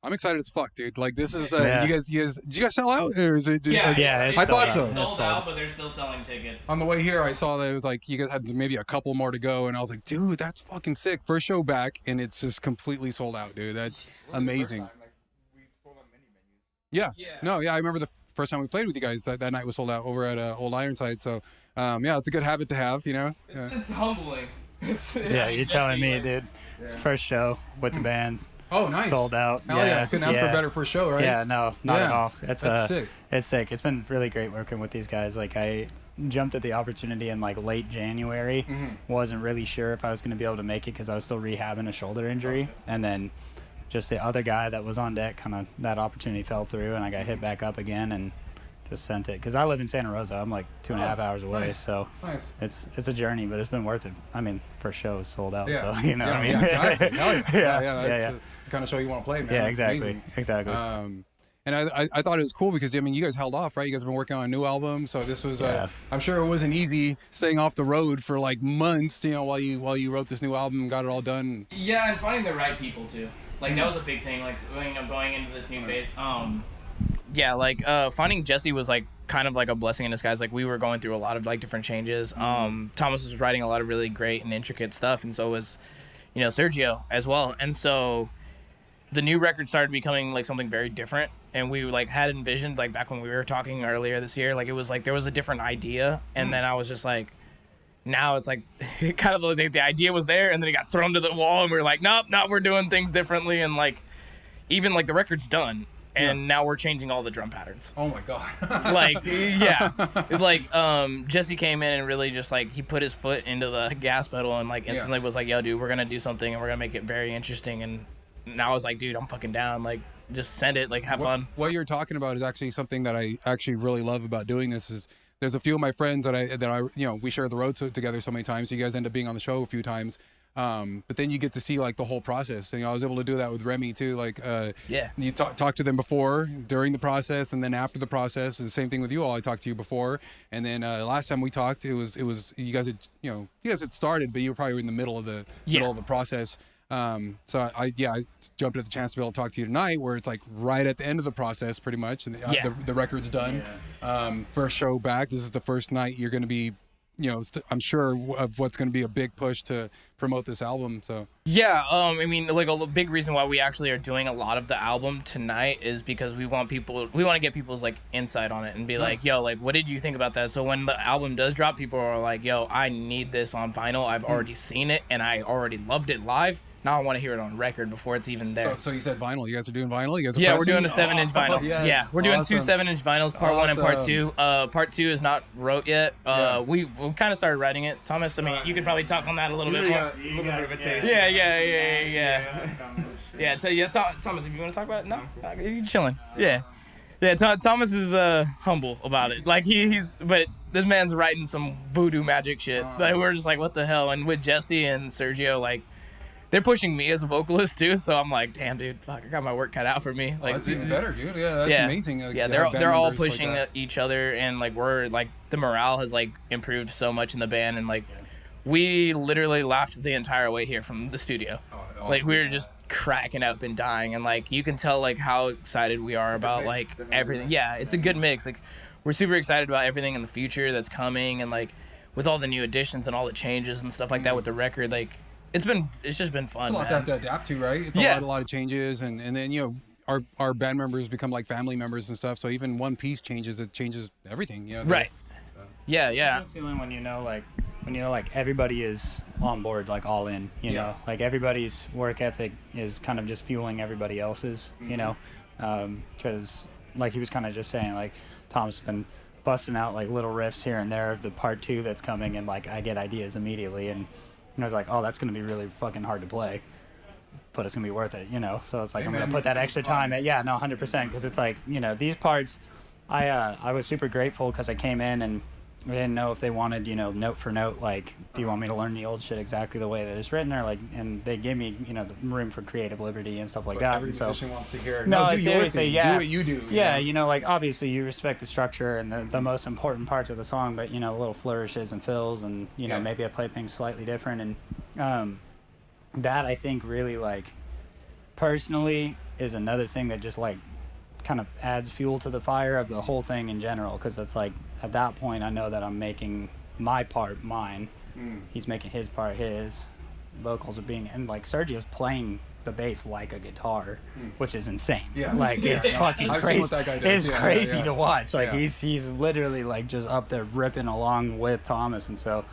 I'm excited as fuck, dude. Like this is Yeah. you guys did you guys sell out or is it? Yeah, it's I thought so. Sold out, but they're still selling tickets. On the way here, I saw that it was like you guys had maybe a couple more to go, and I was like, dude, that's fucking sick. First show back, and it's just completely sold out, dude. That's amazing. Yeah. No, yeah, I remember the first time we played with you guys. That night was sold out over at Old Ironside. So, yeah, it's a good habit to have, you know. It's humbling. Yeah, you're telling me, dude. It's first show with the band. Oh, nice. Sold out. Hell yeah. Couldn't ask for a better first show, right? Yeah, no, not at all. That's sick. It's sick. It's been really great working with these guys. Like, I jumped at the opportunity in, like, late January. Wasn't really sure if I was going to be able to make it because I was still rehabbing a shoulder injury. And then just the other guy that was on deck, kind of that opportunity fell through, and I got hit back up again and just sent it. Because I live in Santa Rosa. I'm, like, 2.5 hours away. Nice. So it's a journey, but it's been worth it. I mean, first show is sold out. Yeah. So, you know what I mean? Yeah, exactly. Hell yeah. Yeah. It's the kind of show you want to play, man. Yeah, That's exactly. amazing. Exactly. And I thought it was cool because, I mean, you guys held off, right? You guys have been working on a new album. So this was, I'm sure it wasn't easy staying off the road for like months, you know, while you wrote this new album and got it all done. Yeah, and finding the right people too. Like that was a big thing. Like going into this new phase. Yeah, like finding Jesse was like kind of like a blessing in disguise. Like we were going through a lot of like different changes. Thomas was writing a lot of really great and intricate stuff, and so was, you know, Sergio as well. And so the new record started becoming like something very different, and we like had envisioned like back when we were talking earlier this year, like it was like there was a different idea, and then I was just like, now it's like kind of like the idea was there, and then it got thrown to the wall, and we were like, nope, we're doing things differently, and like even like the record's done, and now we're changing all the drum patterns. Oh my god. Like yeah, like Jesse came in and really just like he put his foot into the gas pedal and like instantly was like, yo dude, we're gonna do something and we're gonna make it very interesting. And I was like, dude, I'm fucking down. Like, just send it. Like, have fun. What you're talking about is actually something that I actually really love about doing this. Is there's a few of my friends that I you know, we share the road together so many times. So you guys end up being on the show a few times. But then you get to see like the whole process. And you know, I was able to do that with Remy too. Like, you talk to them before, during the process, and then after the process. And the same thing with you all. I talked to you before, and then last time we talked, it was you guys had started, but you were probably in the middle of the process. So I jumped at the chance to be able to talk to you tonight, where it's like right at the end of the process, pretty much, and the record's done. First show back. This is the first night you're going to be, you know, I'm sure of what's going to be a big push to promote this album. So I mean, like a big reason why we actually are doing a lot of the album tonight is because we want to get people's like insight on it and be like, yo, like what did you think about that? So when the album does drop, people are like, yo, I need this on vinyl. I've already seen it and I already loved it live. Now I want to hear it on record before it's even there. So you said vinyl. You guys are doing vinyl? You guys are we're doing a 7-inch vinyl. Yes. Yeah, we're doing Awesome. 2 7-inch vinyls, part 1 and part 2. Part 2 is not wrote yet. We kind of started writing it. Thomas, I mean, you could probably talk on that a little bit more. A little bit of a taste. Yeah. Thomas, if you want to talk about it, no, you're chilling. Yeah. Thomas is humble about it. Like but this man's writing some voodoo magic shit. Like we're just like, what the hell? And with Jesse and Sergio, like, they're pushing me as a vocalist too, so I'm like, damn, dude, fuck, I got my work cut out for me. Like, that's even better, dude. Yeah, that's amazing. Like, they're all pushing like each other, and like we're like the morale has like improved so much in the band, and like we literally laughed the entire way here from the studio. Awesome. Like we were just cracking up and dying, and like you can tell like how excited we are about like everything. Yeah, it's a good mix. Like we're super excited about everything in the future that's coming, and like with all the new additions and all the changes and stuff like that with the record, like. It's just been fun. It's a lot to have to adapt to, right? It's a lot of changes, and then, you know, our band members become like family members and stuff. So even one piece changes, it changes everything. You know, right. So. Yeah. Feeling when you know like everybody is on board, like all in. You know, like everybody's work ethic is kind of just fueling everybody else's. You know, because like he was kind of just saying, like Tom's been busting out like little riffs here and there of the part 2 that's coming, and like I get ideas immediately and. And I was like, oh, that's going to be really fucking hard to play, but it's going to be worth it, you know? So it's like, I'm going to put that extra time 100%, because it's like, you know, these parts, I was super grateful because I came in and I didn't know if they wanted, you know, note for note, like, do you want me to learn the old shit exactly the way that it's written, or like, and they gave me, you know, the room for creative liberty and stuff like that. Every musician wants to hear, no, do your thing, do what you do. Yeah, you know, like, obviously you respect the structure and the most important parts of the song, but, you know, little flourishes and fills and, you know, maybe I play things slightly different. And that, I think, really, like, personally, is another thing that just like kind of adds fuel to the fire of the whole thing in general, because it's like at that point I know that I'm making my part mine, he's making his part his, vocals are being, and like Sergio's playing the bass like a guitar, which is insane. Like it's fucking I've crazy. seen what that guy does. It's crazy to watch. Like Yeah. he's literally like just up there ripping along with Thomas, and so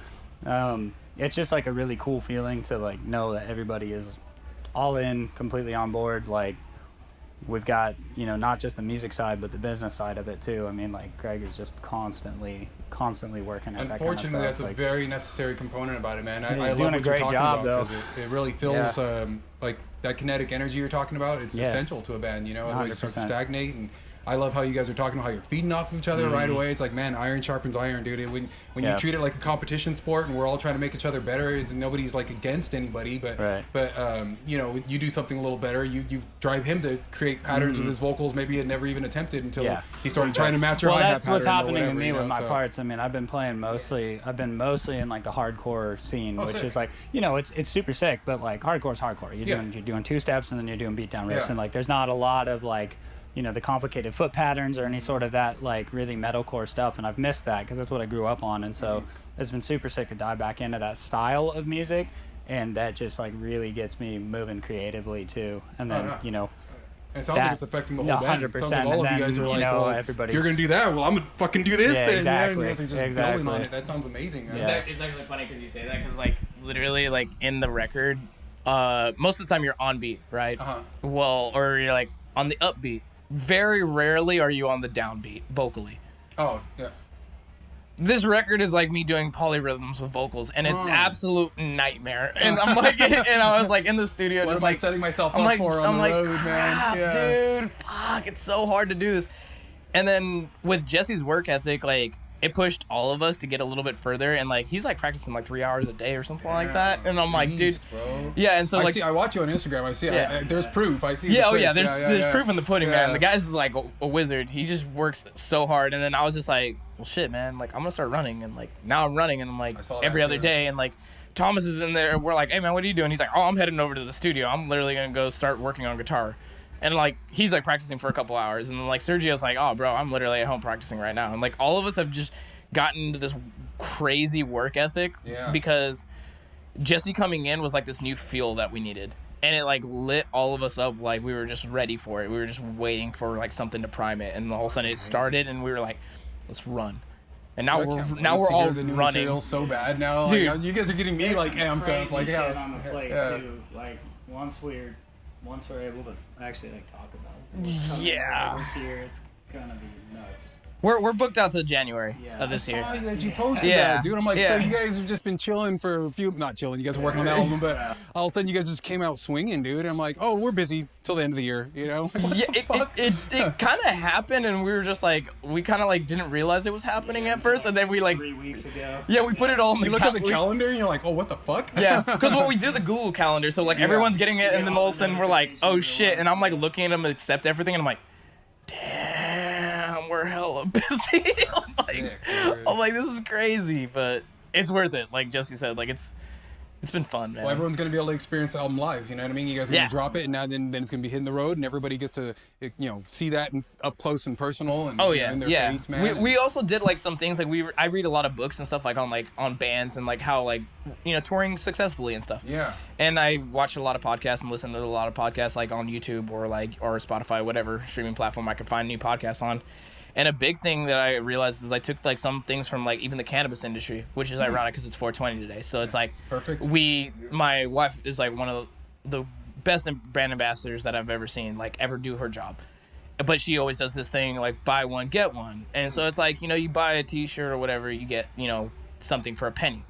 it's just like a really cool feeling to like know that everybody is all in, completely on board. Like we've got, you know, not just the music side but the business side of it too. I mean, like Greg is just constantly working at that kind of Unfortunately, stuff. that's like, a very necessary component about it, man. I he's love doing a what you're great talking job, about though. because it really feels like that kinetic energy you're talking about. It's Yeah. essential to a band, you know. Otherwise, it starts to 100%. stagnate. And I love how you guys are talking about how you're feeding off of each other right away. It's like, man, iron sharpens iron, dude. When Yeah. you treat it like a competition sport and we're all trying to make each other better, nobody's like against anybody. But you know, you do something a little better. You drive him to create patterns with his vocals maybe he had never even attempted until he started trying to match your well, hi-hat that's what's pattern or happening whatever, to me you know, with my so. parts. I mean, I've been mostly in like the hardcore scene, which sick. is like, you know, it's super sick, but like hardcore's hardcore. You're doing two steps and then you're doing beatdown riffs, and like there's not a lot of like, you know, the complicated foot patterns or any sort of that like really metalcore stuff, and I've missed that because that's what I grew up on, and so it's been super sick to dive back into that style of music, and that just like really gets me moving creatively too. And then you know, And it sounds like it's affecting the whole band. It 100%. sounds like all of you guys are like, well, if everybody's, you're going to do that, well, I'm going to fucking do this then. exactly. You guys are just building on it. That sounds amazing, man. It's actually funny because you say that, because like literally like in the record, most of the time you're on beat, right? Well, or you're like on the upbeat. Very rarely are you on the downbeat vocally. Oh, yeah. This record is like me doing polyrhythms with vocals, and it's absolute nightmare. And I'm like, and I was like in the studio, What just am I like setting myself I'm up like, for on I'm the like, road, man? crap, Yeah. dude, fuck, it's so hard to do this. And then with Jesse's work ethic, like it pushed all of us to get a little bit further, and like he's like practicing like 3 hours a day or something like that. And I'm like, dude, bro. yeah. And so like, I watch you on Instagram. I see. Yeah. There's proof. I see. yeah, the oh yeah, clips. there's proof in the pudding, Yeah. man. The guy's like a wizard. He just works so hard. And then I was just like, well, shit, man. Like I'm gonna start running, and like now I'm running, and I'm like I saw every that other too. day, and like Thomas is in there. We're like, hey man, what are you doing? He's like, oh, I'm heading over to the studio. I'm literally gonna go start working on guitar. And like he's like practicing for a couple hours, and then like Sergio's like, oh bro, I'm literally at home practicing right now. And like all of us have just gotten into this crazy work ethic because Jesse coming in was like this new fuel that we needed, and it like lit all of us up. Like we were just ready for it. We were just waiting for like something to prime it, and all of a sudden it started, and we were like, let's run. And now we're all the new running. material so bad now. Dude. Like, you guys are getting me like amped up. Like shit on the plate yeah. too. Like once we're able to actually like talk about it, Yeah. this year it's gonna be nuts. We're booked out till January of this I year. saw that you posted Yeah. that, dude. I'm like, Yeah. so you guys have just been chilling for a few, not chilling, you guys are working on the album, but all of a sudden you guys just came out swinging, dude. I'm like, oh, we're busy till the end of the year, you know? Yeah, it kind of happened, and we were just like, we kind of like didn't realize it was happening at first, and then we like, 3 weeks ago. yeah, we put it all in the You look at the calendar and you're like, oh, what the fuck? Yeah, because what we do the Google Calendar, so like everyone's getting it, and then all of a sudden we're like, oh shit, and I'm like looking at them and accept everything, and I'm like, damn, we're hella busy. I'm like, this is crazy, but it's worth it. Like Jesse said, like it's been fun, man. Well, everyone's gonna be able to experience the album live. You know what I mean? You guys are gonna Yeah. drop it, and now then it's gonna be hitting the road, and everybody gets to see that up close and personal, and Oh yeah, in their yeah. face, man. We also did like some things like I read a lot of books and stuff like on bands and like how like touring successfully and stuff. Yeah. And I watch a lot of podcasts and listen to a lot of podcasts like on YouTube or Spotify, whatever streaming platform I could find new podcasts on. And a big thing that I realized is I took like some things from like even the cannabis industry, which is ironic because it's 420 today. So it's like Perfect. my wife is like one of the best brand ambassadors that I've ever seen, like ever do her job. But she always does this thing like buy one get one, and so it's like you buy a T-shirt or whatever, you get something for a penny.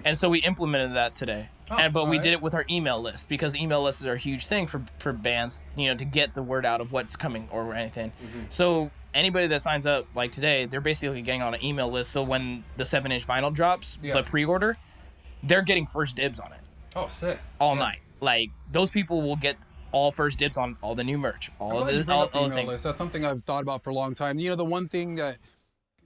And so we implemented that today. But we did it with our email list because email lists are a huge thing for bands, to get the word out of what's coming or anything. So anybody that signs up like today, they're basically getting on an email list. So when the 7-inch vinyl drops, the pre-order, they're getting first dibs on it. Oh, sick. All night. Like those people will get all first dibs on all the new merch, all I'm of glad you the brought up the all email things. list. That's something I've thought about for a long time. The one thing that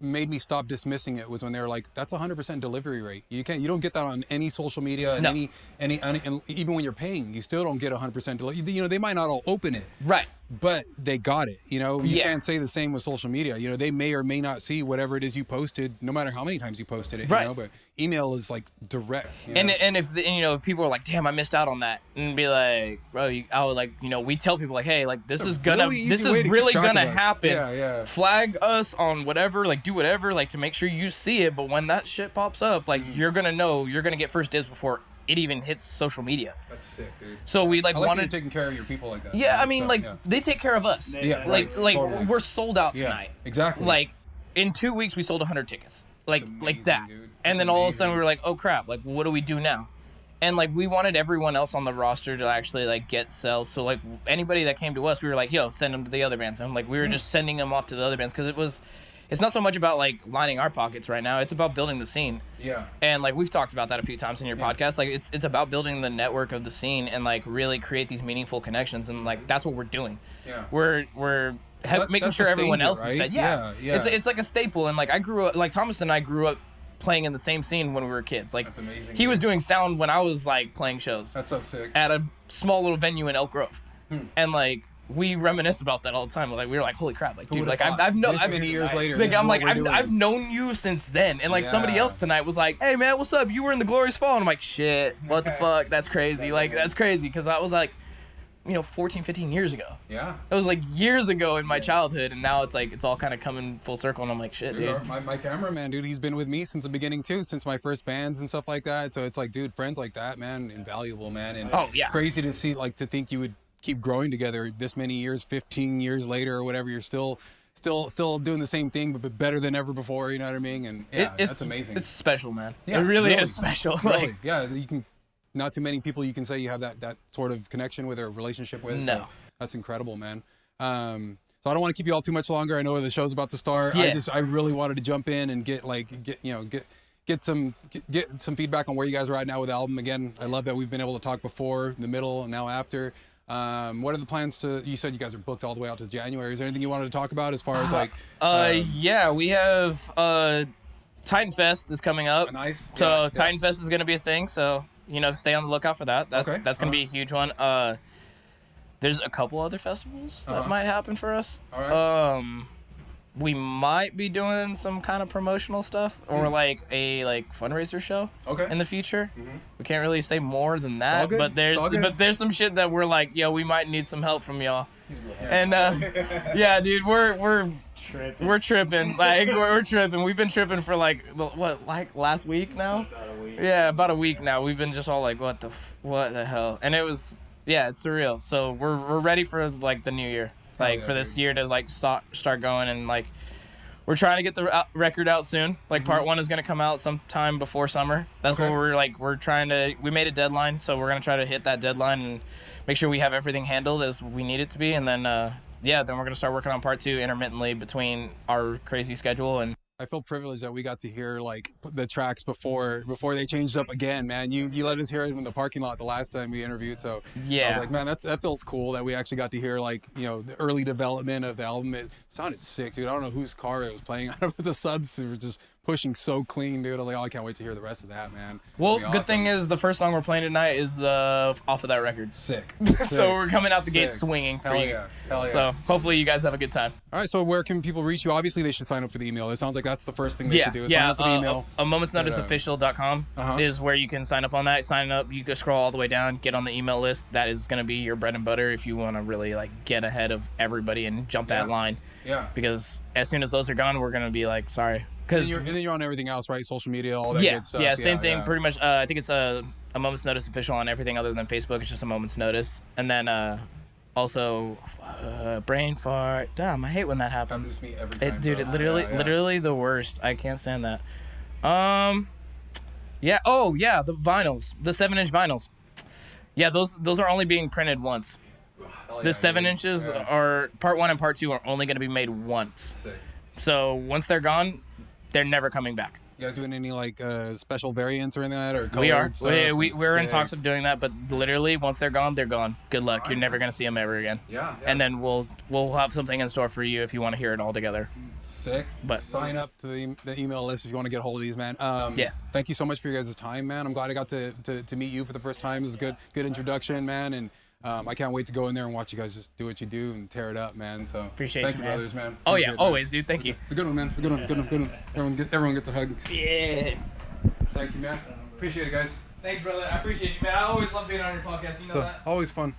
made me stop dismissing it was when they were like, that's 100% delivery rate. You don't get that on any social media and No. and even when you're paying, you still don't get 100% delivery. You know, they might not all open it. Right. But they got it. You know, you Yeah. can't say the same with social media. You know, they may or may not see whatever it is you posted, no matter how many times you posted it. Right. You know, but email is like direct. You And know? if people are like, damn, I missed out on that, and be like, bro, I would like, we tell people like, hey, like this is really easy this way is to really keep track gonna of us. happen. Yeah. Flag us on whatever, like do whatever, like to make sure you see it. But when that shit pops up, like you're gonna know, you're gonna get first dibs before it even hits social media. That's sick, dude. So we like I like wanted. you're taking care of your people like that. Yeah, That's I mean, tough, like yeah. they take care of us. Yeah, like right, totally. we're sold out Yeah, tonight. exactly. Like in 2 weeks we sold 100 tickets. Like amazing, that. dude. And That's then all of a sudden amazing. we were like, oh crap, like what do we do now? And like we wanted everyone else on the roster to actually like get sales. So like anybody that came to us, we were like, yo, send them to the other bands. And like we were just sending them off to the other bands because it's not so much about like lining our pockets right now. It's about building the scene. Yeah. And like we've talked about that a few times in your Yeah. podcast. Like it's about building the network of the scene and like really create these meaningful connections. And like that's what we're doing. Yeah. We're making that sure everyone sustains it, else right? is fed. Yeah, yeah. It's like a staple. And like I grew up, like Thomas and I grew up playing in the same scene when we were kids. Like That's amazing, he was dude. doing sound when I was like playing shows That's so sick. at a small little venue in Elk Grove. And like we reminisce about that all the time. Like we were like, holy crap, like Who dude, would've like thought? I've known This many years later. like, this I'm is like what we're doing. I've known you since then, and like somebody Yeah. else tonight was like, "Hey man, what's up? You were in the Glorious Fall," and I'm like, "Shit, what the fuck? That's crazy! Like that's crazy," because I was like, 14, 15 years ago. Yeah. It was like years ago in my childhood, and now it's like it's all kind of coming full circle, and I'm like, "Shit, dude." Dude, my cameraman, dude, he's been with me since the beginning too, since my first bands and stuff like that. So it's like, dude, friends like that, man, invaluable, man. And Oh, yeah. crazy to see, like, to think you would keep growing together this many years, 15 years later or whatever. You're still doing the same thing, but better than ever before. You know what I mean? And yeah, that's amazing. It's special, man. Yeah, it really, really. is special. Really, Like, yeah, you can. Not too many people you can say you have that sort of connection with or relationship with. No. So that's incredible, man. So I don't want to keep you all too much longer. I know the show's about to start. Yeah. I really wanted to jump in and get some feedback on where you guys are at now with the album. Again, I love that we've been able to talk before, in the middle, and now after. What are the plans you said you guys are booked all the way out to January. Is there anything you wanted to talk about as far as like yeah, we have Titanfest is coming up. nice? So Yeah, yeah. Titanfest is going to be a thing. So stay on the lookout for that. That's Okay, going to be a huge one. There's a couple other festivals that might happen for us. All right. We might be doing some kind of promotional stuff or like a fundraiser show Okay. in the future. We can't really say more than that, all good. but It's all good. there's some shit that we're like, yo, we might need some help from y'all. And yeah, dude, we're Tripping. we're tripping. Like we're tripping. We've been tripping for like last week now? About a week. Yeah, about a week now. We've been just all like, what the hell? And it's surreal. So we're ready for like the new year, like yeah, for this dude. year to like start going, and like we're trying to get the record out soon. Like part 1 is gonna come out sometime before summer. That's Okay. what we made a deadline, so we're gonna try to hit that deadline and make sure we have everything handled as we need it to be, and then then we're gonna start working on part 2 intermittently between our crazy schedule. And I feel privileged that we got to hear like the tracks before they changed up again, man. You let us hear it in the parking lot the last time we interviewed, so I yeah, was like, man, that feels cool that we actually got to hear like the early development of the album. It sounded sick, dude. I don't know whose car it was playing out of, but the subs were just pushing so clean, dude. I was like, oh, I can't wait to hear the rest of that, man. well, It'll be good thing awesome. is the first song we're playing tonight is off of that record. Sick. So we're coming out the gate Sick. swinging for Hell you. yeah. Hell yeah. So hopefully you guys have a good time. All right, so where can people reach you? Obviously, they should sign up for the email. It sounds like that's the first thing they should do. Is sign up for the email. A moment's notice But, official.com uh-huh. is where you can sign up on that. Sign up, you can scroll all the way down, get on the email list. That is going to be your bread and butter if you want to really like get ahead of everybody and jump that Yeah. line. Yeah. Because as soon as those are gone, we're going to be like, sorry. And Because then you're on everything else, right? Social media, all that yeah, good stuff. yeah, same thing. yeah. Pretty much. I think it's a moment's notice official on everything other than Facebook. It's just a moment's notice, and then also brain fart. Damn, I hate when that happens. Happens to me every time. Dude, bro. it literally the worst. I can't stand that. Yeah. Oh, yeah. The vinyls, the 7-inch vinyls. Yeah, those are only being printed once. Hell The yeah, 7 dude. inches Yeah. are part 1 and part 2 are only going to be made once. Sick. So once they're gone, they're never coming back. You guys doing any like special variants or anything like that, or We are. colored stuff? We're in Sick. talks of doing that, but literally once they're gone, they're gone. Good luck. You're never gonna see them ever again. Yeah. And then we'll have something in store for you if you want to hear it all together. Sick. But- sign up to the email list if you want to get a hold of these, man. Yeah. Thank you so much for your guys' time, man. I'm glad I got to meet you for the first time. It was a good introduction, man. And I can't wait to go in there and watch you guys just do what you do and tear it up, man. So Appreciate thank you, you, man. brothers, man. Oh Appreciate yeah, it, always, man. dude. Thank you. It's a good one, man. It's a good one. Good one. Everyone gets a hug. Yeah. Thank you, man. Appreciate it, guys. Thanks, brother. I appreciate you, man. I always love being on your podcast. You know So that. always fun.